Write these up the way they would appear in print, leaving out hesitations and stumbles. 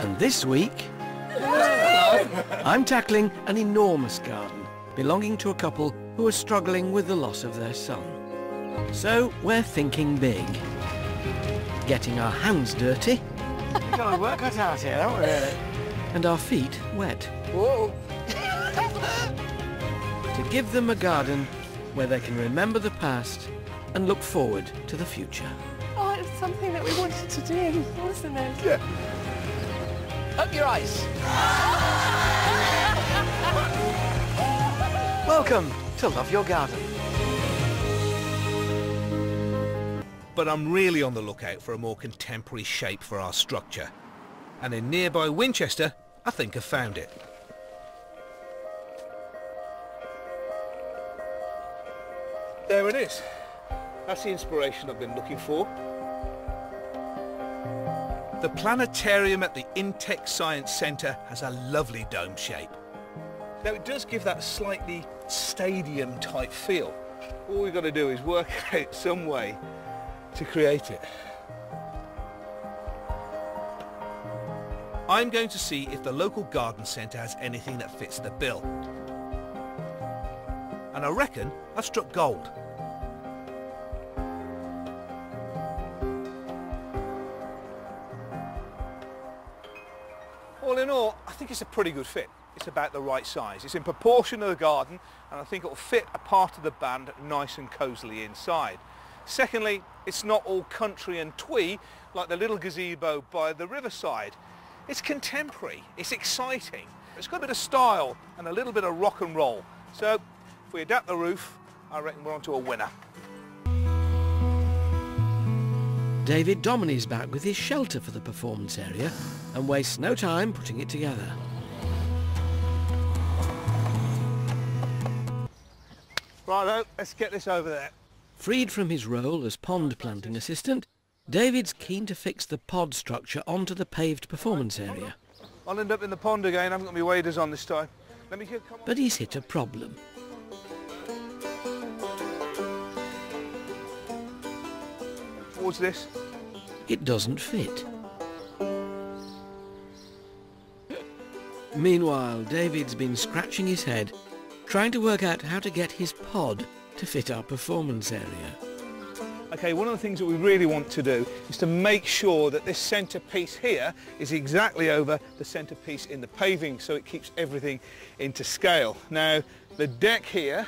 And this week, I'm tackling an enormous garden belonging to a couple who are struggling with the loss of their son. So we're thinking big. Getting our hands dirty. We've got our work cut out here, haven't we, really? And our feet wet. Whoa! To give them a garden where they can remember the past and look forward to the future. Oh, it's something that we wanted to do, wasn't it? Yeah. Up your eyes. Welcome to Love Your Garden. But I'm really on the lookout for a more contemporary shape for our structure. And in nearby Winchester, I think I've found it. There it is. That's the inspiration I've been looking for. The planetarium at the Intech Science Centre has a lovely dome shape. Now it does give that slightly stadium type feel. All we've got to do is work out some way to create it. I'm going to see if the local garden centre has anything that fits the bill. And I reckon I've struck gold. All in all, I think it's a pretty good fit. It's about the right size. It's in proportion to the garden, and I think it'll fit a part of the band nice and cosily inside. Secondly, it's not all country and twee like the little gazebo by the riverside. It's contemporary, it's exciting, it's got a bit of style and a little bit of rock and roll. So if we adapt the roof, I reckon we're onto a winner. David Dominy's back with his shelter for the performance area and wastes no time putting it together. Righto, let's get this over there. Freed from his role as pond planting assistant, David's keen to fix the pod structure onto the paved performance area. I'll end up in the pond again. I haven't got my waders on this time. Let me get... But he's hit a problem. Towards this. It doesn't fit. Meanwhile, David's been scratching his head, trying to work out how to get his pod to fit our performance area. Okay, one of the things that we really want to do is to make sure that this centrepiece here is exactly over the centrepiece in the paving, so it keeps everything into scale. Now, the deck here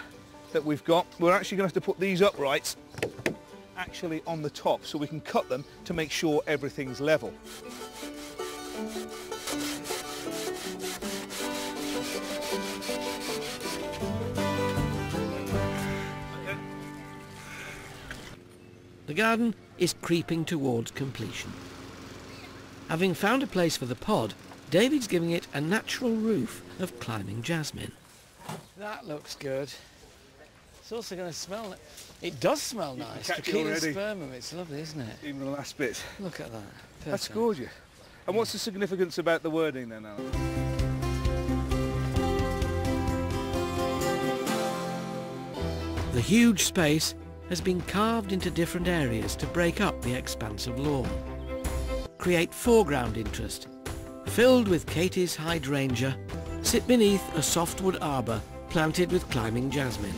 that we've got, we're actually going to have to put these uprights actually on the top, so we can cut them to make sure everything's level. The garden is creeping towards completion. Having found a place for the pod, David's giving it a natural roof of climbing jasmine. That looks good. It's also going to smell... It does smell nice. Spermum, it's lovely, isn't it? Even the last bit. Look at that. Perfect. That's gorgeous. And what's the significance about the wording then, Alan? The huge space has been carved into different areas to break up the expanse of lawn. Create foreground interest. Filled with Katie's hydrangea, sit beneath a softwood arbour planted with climbing jasmine.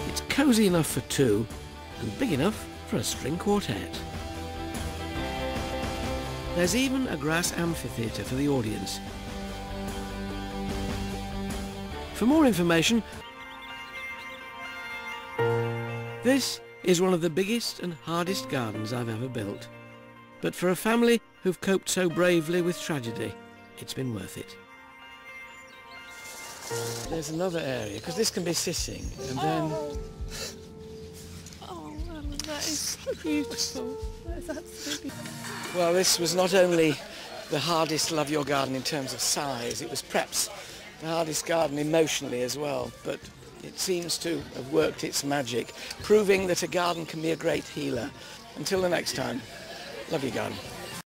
It's cosy enough for two and big enough for a string quartet. There's even a grass amphitheatre for the audience. For more information, this is one of the biggest and hardest gardens I've ever built. But for a family who've coped so bravely with tragedy, it's been worth it. There's another area, because this can be sitting, and then... Oh, Alan, that is beautiful. That is absolutely... Well, this was not only the hardest Love Your Garden in terms of size, it was perhaps the hardest garden emotionally as well, but it seems to have worked its magic, proving that a garden can be a great healer. Until the next time, love your garden.